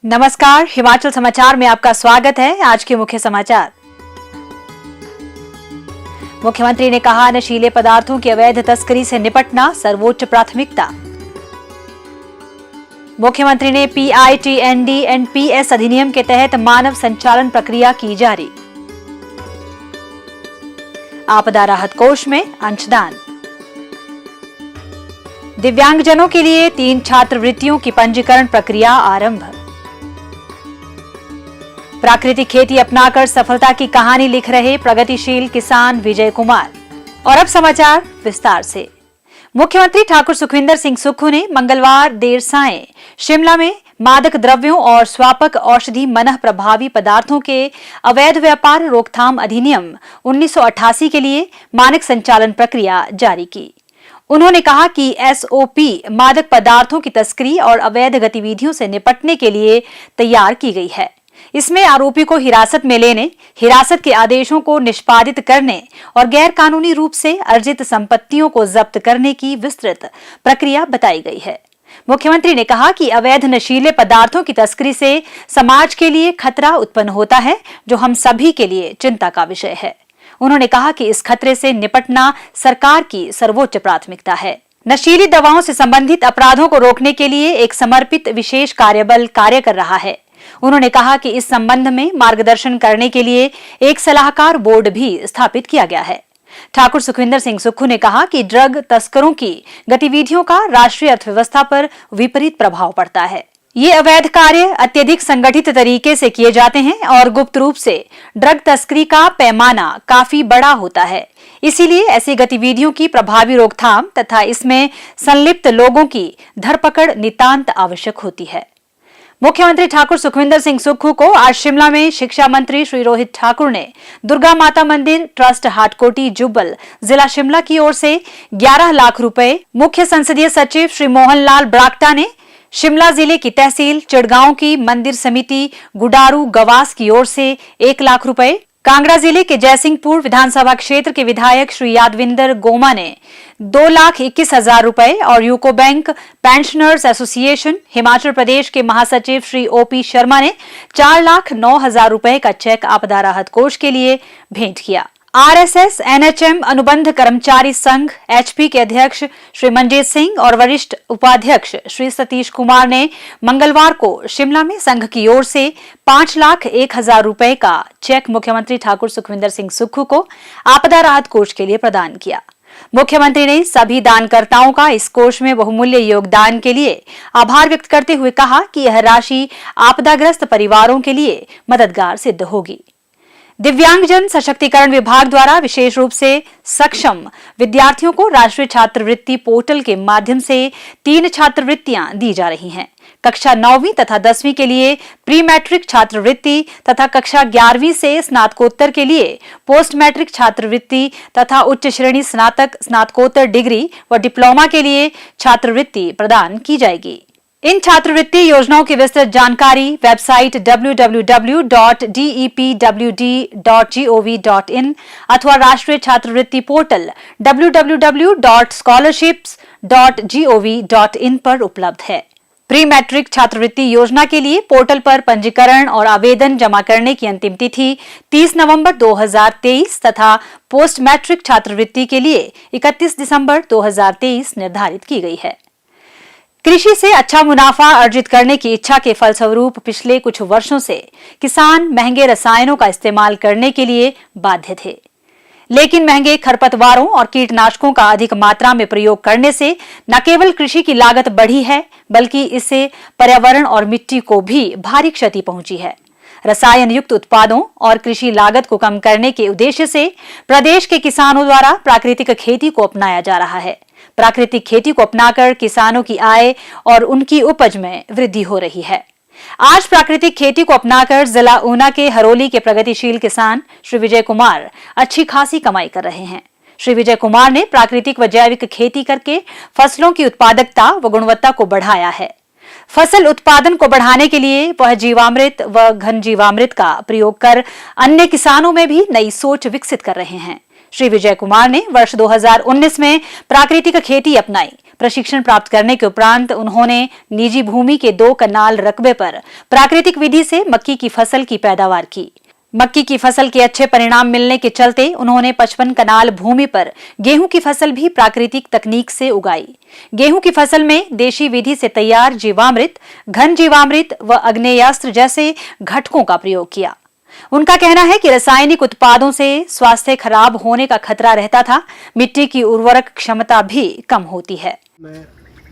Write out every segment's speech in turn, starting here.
नमस्कार, हिमाचल समाचार में आपका स्वागत है। आज के मुख्य समाचार। मुख्यमंत्री ने कहा, नशीले पदार्थों की अवैध तस्करी से निपटना सर्वोच्च प्राथमिकता। मुख्यमंत्री ने PITND-NPS अधिनियम के तहत मानव संचालन प्रक्रिया की जारी। आपदा राहत कोष में अंशदान। दिव्यांगजनों के लिए 3 छात्रवृत्तियों की पंजीकरण प्रक्रिया आरंभ। प्राकृतिक खेती अपनाकर सफलता की कहानी लिख रहे प्रगतिशील किसान विजय कुमार। और अब समाचार विस्तार से। मुख्यमंत्री ठाकुर सुखविंदर सिंह सुक्खू ने मंगलवार देर सायं शिमला में मादक द्रव्यों और स्वापक औषधि मनः प्रभावी पदार्थों के अवैध व्यापार रोकथाम अधिनियम 1988 के लिए मानक संचालन प्रक्रिया जारी की। उन्होंने कहा कि SOP मादक पदार्थों की तस्करी और अवैध गतिविधियों से निपटने के लिए तैयार की गई है। इसमें आरोपी को हिरासत में लेने, हिरासत के आदेशों को निष्पादित करने और गैर कानूनी रूप से अर्जित संपत्तियों को जब्त करने की विस्तृत प्रक्रिया बताई गई है। मुख्यमंत्री ने कहा कि अवैध नशीले पदार्थों की तस्करी से समाज के लिए खतरा उत्पन्न होता है, जो हम सभी के लिए चिंता का विषय है। उन्होंने कहा कि इस खतरे से निपटना सरकार की सर्वोच्च प्राथमिकता है। नशीली दवाओं से संबंधित अपराधों को रोकने के लिए एक समर्पित विशेष कार्यबल कार्य कर रहा है। उन्होंने कहा कि इस संबंध में मार्गदर्शन करने के लिए एक सलाहकार बोर्ड भी स्थापित किया गया है। ठाकुर सुखविंदर सिंह सुक्खू ने कहा कि ड्रग तस्करों की गतिविधियों का राष्ट्रीय अर्थव्यवस्था पर विपरीत प्रभाव पड़ता है। ये अवैध कार्य अत्यधिक संगठित तरीके से किए जाते हैं और गुप्त रूप से ड्रग तस्करी का पैमाना काफी बड़ा होता है। इसीलिए ऐसी गतिविधियों की प्रभावी रोकथाम तथा इसमें संलिप्त लोगों की धरपकड़ नितांत आवश्यक होती है। मुख्यमंत्री ठाकुर सुखविंदर सिंह सुक्खू को आज शिमला में शिक्षा मंत्री श्री रोहित ठाकुर ने दुर्गा माता मंदिर ट्रस्ट हाटकोटी जुब्बल जिला शिमला की ओर से 11 लाख रुपए, मुख्य संसदीय सचिव श्री मोहन लाल ब्राक्टा ने शिमला जिले की तहसील चिड़गांव की मंदिर समिति गुडारू गवास की ओर से 1 लाख रुपए, कांगड़ा जिले के जयसिंहपुर विधानसभा क्षेत्र के विधायक श्री यादविंदर गोमा ने 2,21,000 रुपए और UCO bank pensioners association Himachal Pradesh के महासचिव श्री OP शर्मा ने 4,09,000 रुपए का चेक आपदा राहत कोष के लिए भेंट किया। RSS NHM अनुबंध कर्मचारी संघ HP के अध्यक्ष श्री मनजीत सिंह और वरिष्ठ उपाध्यक्ष श्री सतीश कुमार ने मंगलवार को शिमला में संघ की ओर से 5,01,000 रुपए का चेक मुख्यमंत्री ठाकुर सुखविंदर सिंह सुक्खू को आपदा राहत कोष के लिए प्रदान किया। मुख्यमंत्री ने सभी दानकर्ताओं का इस कोष में बहुमूल्य योगदान के लिए आभार व्यक्त करते हुए कहा कि यह राशि आपदाग्रस्त परिवारों के लिए मददगार सिद्ध होगी। दिव्यांगजन सशक्तिकरण विभाग द्वारा विशेष रूप से सक्षम विद्यार्थियों को राष्ट्रीय छात्रवृत्ति पोर्टल के माध्यम से 3 छात्रवृत्तियां दी जा रही हैं। कक्षा 9वीं तथा 10वीं के लिए प्री मैट्रिक छात्रवृत्ति तथा कक्षा 11वीं से स्नातकोत्तर के लिए पोस्ट मैट्रिक छात्रवृत्ति तथा उच्च श्रेणी स्नातक स्नातकोत्तर डिग्री व डिप्लोमा के लिए छात्रवृत्ति प्रदान की जाएगी। इन छात्रवृत्ति योजनाओं की विस्तृत जानकारी वेबसाइट www.depwd.gov.in अथवा राष्ट्रीय छात्रवृत्ति पोर्टल www.scholarships.gov.in पर उपलब्ध है। प्री मैट्रिक छात्रवृत्ति योजना के लिए पोर्टल पर पंजीकरण और आवेदन जमा करने की अंतिम तिथि 30 नवंबर 2023 तथा पोस्ट मैट्रिक छात्रवृत्ति के लिए 31 दिसंबर 2023 निर्धारित की गई है। कृषि से अच्छा मुनाफा अर्जित करने की इच्छा के फलस्वरूप पिछले कुछ वर्षों से किसान महंगे रसायनों का इस्तेमाल करने के लिए बाध्य थे। लेकिन महंगे खरपतवारों और कीटनाशकों का अधिक मात्रा में प्रयोग करने से न केवल कृषि की लागत बढ़ी है, बल्कि इससे पर्यावरण और मिट्टी को भी भारी क्षति पहुंची है। रसायन युक्त उत्पादों और कृषि लागत को कम करने के उद्देश्य से प्रदेश के किसानों द्वारा प्राकृतिक खेती को अपनाया जा रहा है। प्राकृतिक खेती को अपनाकर किसानों की आय और उनकी उपज में वृद्धि हो रही है। आज प्राकृतिक खेती को अपनाकर जिला ऊना के हरोली के प्रगतिशील किसान श्री विजय कुमार अच्छी खासी कमाई कर रहे हैं। श्री विजय कुमार ने प्राकृतिक व जैविक खेती करके फसलों की उत्पादकता व गुणवत्ता को बढ़ाया है। फसल उत्पादन को बढ़ाने के लिए वह जीवामृत व घन जीवामृत का प्रयोग कर अन्य किसानों में भी नई सोच विकसित कर रहे हैं। श्री विजय कुमार ने वर्ष 2019 में प्राकृतिक खेती अपनाई, प्रशिक्षण प्राप्त करने के उपरांत उन्होंने निजी भूमि के 2 कनाल रकबे पर प्राकृतिक विधि से मक्की की फसल की पैदावार की। मक्की की फसल के अच्छे परिणाम मिलने के चलते उन्होंने 55 कनाल भूमि पर गेहूं की फसल भी प्राकृतिक तकनीक से उगाई। गेहूं की फसल में देशी विधि से तैयार जीवामृत, घन जीवामृत व आग्नेयास्त्र जैसे घटकों का प्रयोग किया। उनका कहना है कि रासायनिक उत्पादों से स्वास्थ्य खराब होने का खतरा रहता था, मिट्टी की उर्वरक क्षमता भी कम होती है। मैं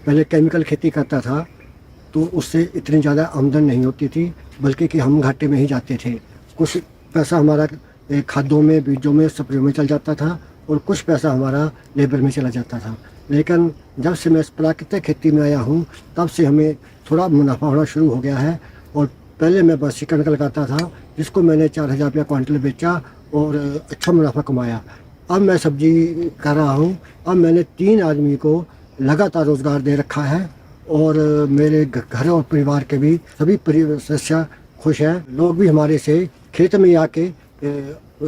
पहले केमिकल खेती करता था तो उससे इतनी ज़्यादा आमदन नहीं होती थी, बल्कि कि हम घाटे में ही जाते थे। कुछ पैसा हमारा खादों में, बीजों में, स्प्रे में चल जाता था और कुछ पैसा हमारा लेबर में चला जाता था। लेकिन जब से मैं प्राकृतिक खेती में आया हूँ तब से हमें थोड़ा मुनाफा होना शुरू हो गया है। और पहले मैं बरसी कणक लगाता था जिसको मैंने 4000 रुपया क्विंटल बेचा और अच्छा मुनाफा कमाया। अब मैं सब्जी कर रहा हूँ। अब मैंने 3 आदमी को लगातार रोज़गार दे रखा है और मेरे घर और परिवार के भी सभी सदस्य खुश हैं। लोग भी हमारे से खेत में आके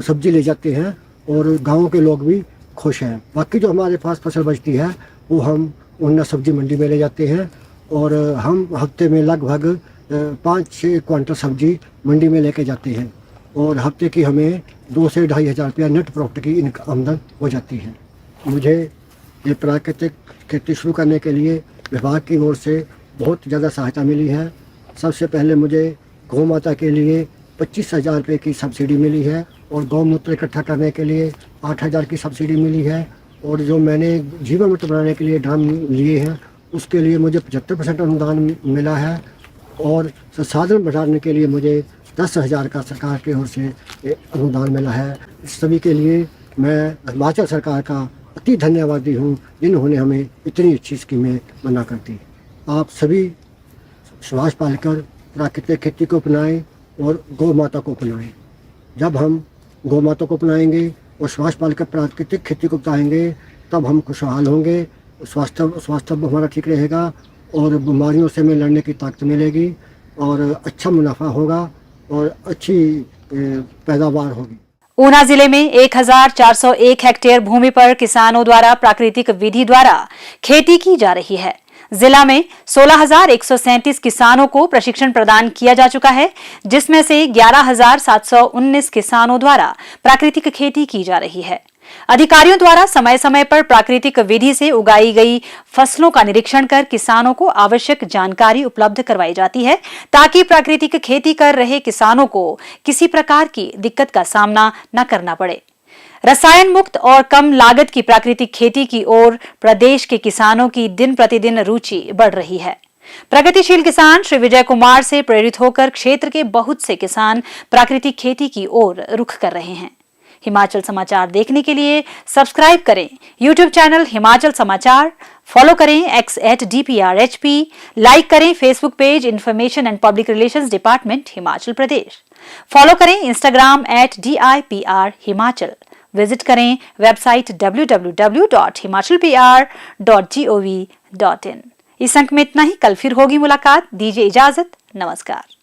सब्जी ले जाते हैं और गाँव के लोग भी खुश हैं। बाकी जो हमारे पास फसल बचती है वो हम उन्ना सब्जी मंडी में ले जाते हैं और हम हफ्ते में लगभग 5-6 क्विंटल सब्जी मंडी में लेके जाते हैं और हफ्ते की हमें 2 से 2,500 रुपया नेट प्रॉफिट की आमदन हो जाती है। मुझे ये प्राकृतिक खेती शुरू करने के लिए विभाग की ओर से बहुत ज़्यादा सहायता मिली है। सबसे पहले मुझे गौ माता के लिए 25,000 रुपये की सब्सिडी मिली है और गौमूत्र इकट्ठा करने के लिए 8,000 की सब्सिडी मिली है और जो मैंने जीवामृत बनाने के लिए ड्रम लिए हैं उसके लिए मुझे 75% अनुदान मिला है और संसाधन बढ़ाने के लिए मुझे 10,000 का सरकार की ओर से अनुदान मिला है। इस सभी के लिए मैं हिमाचल सरकार का अति धन्यवादी हूँ जिन्होंने हमें इतनी अच्छी स्कीमें बना कर दी। आप सभी सुभाष पालेकर प्राकृतिक खेती को अपनाएं और गौ माता को अपनाएं। जब हम गौ माता को अपनाएंगे और सुभाष पालेकर प्राकृतिक खेती को अपनाएंगे तब हम खुशहाल होंगे, स्वास्थ्य हमारा ठीक रहेगा और बीमारियों से हमें लड़ने की ताकत मिलेगी और अच्छा मुनाफा होगा और अच्छी पैदावार होगी। ऊना जिले में 1401 हेक्टेयर भूमि पर किसानों द्वारा प्राकृतिक विधि द्वारा खेती की जा रही है। जिला में 16,137 किसानों को प्रशिक्षण प्रदान किया जा चुका है, जिसमें से 11,719 किसानों द्वारा प्राकृतिक खेती की जा रही है। अधिकारियों द्वारा समय समय पर प्राकृतिक विधि से उगाई गई फसलों का निरीक्षण कर किसानों को आवश्यक जानकारी उपलब्ध करवाई जाती है ताकि प्राकृतिक खेती कर रहे किसानों को किसी प्रकार की दिक्कत का सामना न करना पड़े। रसायन मुक्त और कम लागत की प्राकृतिक खेती की ओर प्रदेश के किसानों की दिन प्रतिदिन रुचि बढ़ रही है। प्रगतिशील किसान श्री विजय कुमार से प्रेरित होकर क्षेत्र के बहुत से किसान प्राकृतिक खेती की ओर रुख कर रहे हैं। हिमाचल समाचार देखने के लिए सब्सक्राइब करें YouTube चैनल हिमाचल समाचार, फॉलो करें x@dprhp, लाइक करें Facebook page information and public relations department Himachal Pradesh, follow करें Instagram @DIPR हिमाचल, विजिट करें वेबसाइट www.himachalpr.gov.in। इस अंक में इतना ही। कल फिर होगी मुलाकात। दीजिए इजाजत। नमस्कार।